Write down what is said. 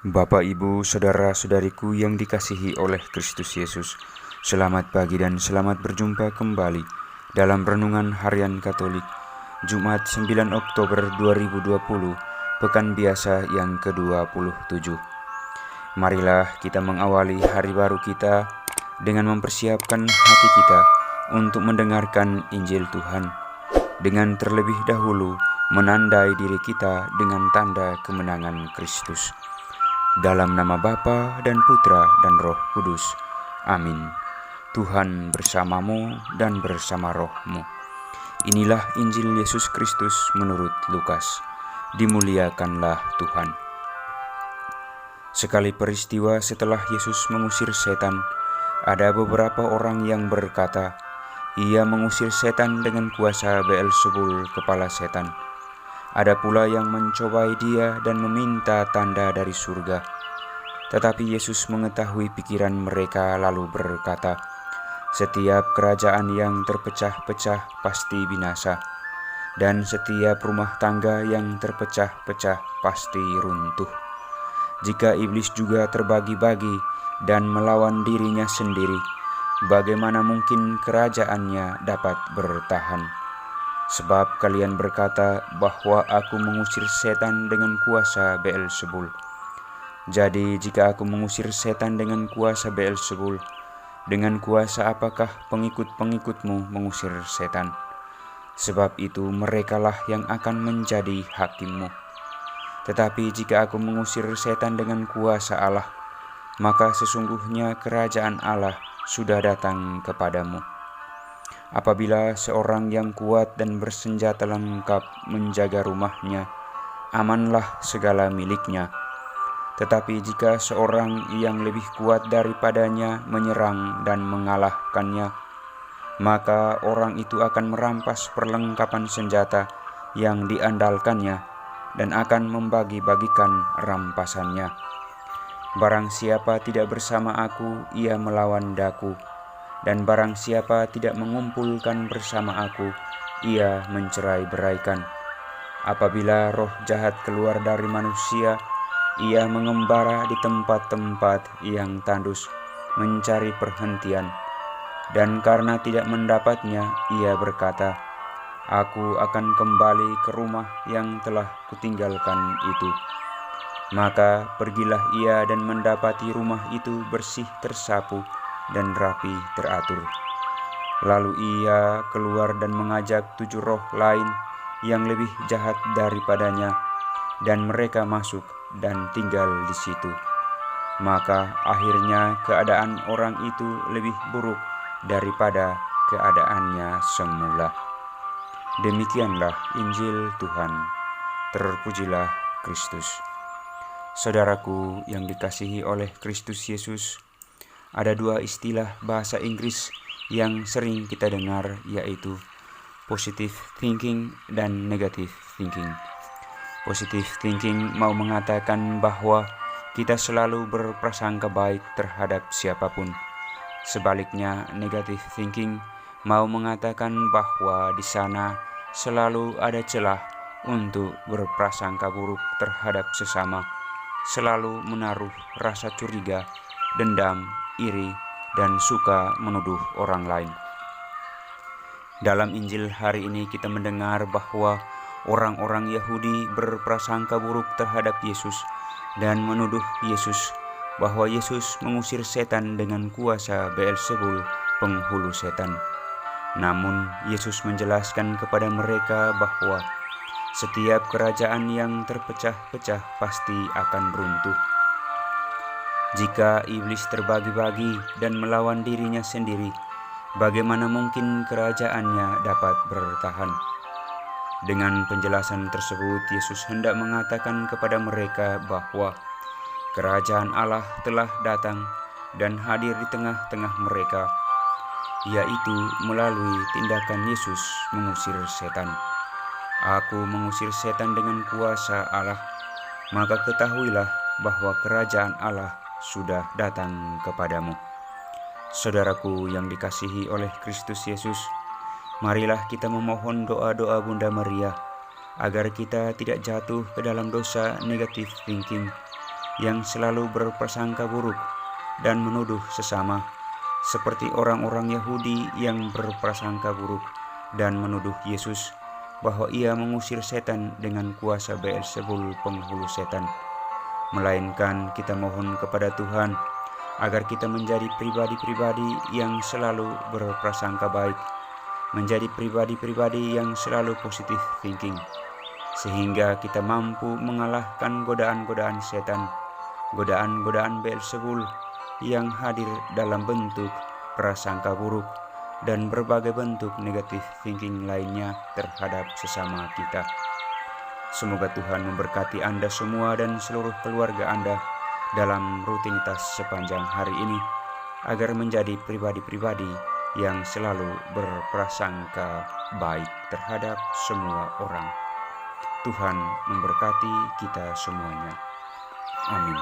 Bapak, Ibu, saudara-saudariku yang dikasihi oleh Kristus Yesus, selamat pagi dan selamat berjumpa kembali dalam Renungan Harian Katolik, Jumat 9 Oktober 2020, Pekan Biasa yang ke-27. Marilah kita mengawali hari baru kita dengan mempersiapkan hati kita untuk mendengarkan Injil Tuhan, dengan terlebih dahulu menandai diri kita dengan tanda kemenangan Kristus. Dalam nama Bapa dan Putra dan Roh Kudus. Amin. Tuhan bersamamu dan bersama rohmu. Inilah Injil Yesus Kristus menurut Lukas. Dimuliakanlah Tuhan. Sekali peristiwa setelah Yesus mengusir setan, ada beberapa orang yang berkata, "Ia mengusir setan dengan kuasa Beelzebul, kepala setan." Ada pula yang mencobai dia dan meminta tanda dari surga. Tetapi Yesus mengetahui pikiran mereka lalu berkata, "Setiap kerajaan yang terpecah-pecah pasti binasa, dan setiap rumah tangga yang terpecah-pecah pasti runtuh. Jika iblis juga terbagi-bagi dan melawan dirinya sendiri, bagaimana mungkin kerajaannya dapat bertahan? Sebab kalian berkata bahwa aku mengusir setan dengan kuasa Beelzebul. Jadi jika aku mengusir setan dengan kuasa Beelzebul, dengan kuasa apakah pengikut-pengikutmu mengusir setan? Sebab itu merekalah yang akan menjadi hakimmu. Tetapi jika aku mengusir setan dengan kuasa Allah, maka sesungguhnya kerajaan Allah sudah datang kepadamu. Apabila seorang yang kuat dan bersenjata lengkap menjaga rumahnya, amanlah segala miliknya. Tetapi jika seorang yang lebih kuat daripadanya menyerang dan mengalahkannya, maka orang itu akan merampas perlengkapan senjata yang diandalkannya dan akan membagi-bagikan rampasannya. Barang siapa tidak bersama aku, ia melawan daku. Dan barang siapa tidak mengumpulkan bersama aku, ia mencerai-beraikan. Apabila roh jahat keluar dari manusia, ia mengembara di tempat-tempat yang tandus, mencari perhentian. Dan karena tidak mendapatnya, ia berkata, "Aku akan kembali ke rumah yang telah kutinggalkan itu." Maka pergilah ia dan mendapati rumah itu bersih tersapu dan rapi teratur. Lalu ia keluar dan mengajak 7 roh lain yang lebih jahat daripadanya, dan mereka masuk dan tinggal di situ. Maka akhirnya keadaan orang itu lebih buruk daripada keadaannya semula. Demikianlah Injil Tuhan. Terpujilah Kristus. Saudaraku yang dikasihi oleh Kristus Yesus, ada 2 istilah bahasa Inggris yang sering kita dengar, yaitu positive thinking dan negative thinking. Positive thinking mau mengatakan bahwa kita selalu berprasangka baik terhadap siapapun. Sebaliknya, negative thinking mau mengatakan bahwa di sana selalu ada celah untuk berprasangka buruk terhadap sesama, selalu menaruh rasa curiga, dendam, iri, dan suka menuduh orang lain. Dalam Injil hari ini kita mendengar bahwa orang-orang Yahudi berprasangka buruk terhadap Yesus dan menuduh Yesus bahwa Yesus mengusir setan dengan kuasa Beelzebul, penghulu setan. Namun Yesus menjelaskan kepada mereka bahwa setiap kerajaan yang terpecah-pecah pasti akan runtuh. Jika iblis terbagi-bagi dan melawan dirinya sendiri, bagaimana mungkin kerajaannya dapat bertahan? Dengan penjelasan tersebut, Yesus hendak mengatakan kepada mereka bahwa kerajaan Allah telah datang dan hadir di tengah-tengah mereka, yaitu melalui tindakan Yesus mengusir setan. "Aku mengusir setan dengan kuasa Allah, maka ketahuilah bahwa kerajaan Allah sudah datang kepadamu." Saudaraku yang dikasihi oleh Kristus Yesus, marilah kita memohon doa-doa Bunda Maria agar kita tidak jatuh ke dalam dosa negative thinking, yang selalu berprasangka buruk dan menuduh sesama, seperti orang-orang Yahudi yang berprasangka buruk dan menuduh Yesus bahwa ia mengusir setan dengan kuasa Beelzebul penghulu setan. Melainkan kita mohon kepada Tuhan agar kita menjadi pribadi-pribadi yang selalu berprasangka baik, menjadi pribadi-pribadi yang selalu positive thinking, sehingga kita mampu mengalahkan godaan-godaan setan, godaan-godaan Beelzebul yang hadir dalam bentuk prasangka buruk dan berbagai bentuk negative thinking lainnya terhadap sesama kita. Semoga Tuhan memberkati Anda semua dan seluruh keluarga Anda dalam rutinitas sepanjang hari ini, agar menjadi pribadi-pribadi yang selalu berprasangka baik terhadap semua orang. Tuhan memberkati kita semuanya. Amin.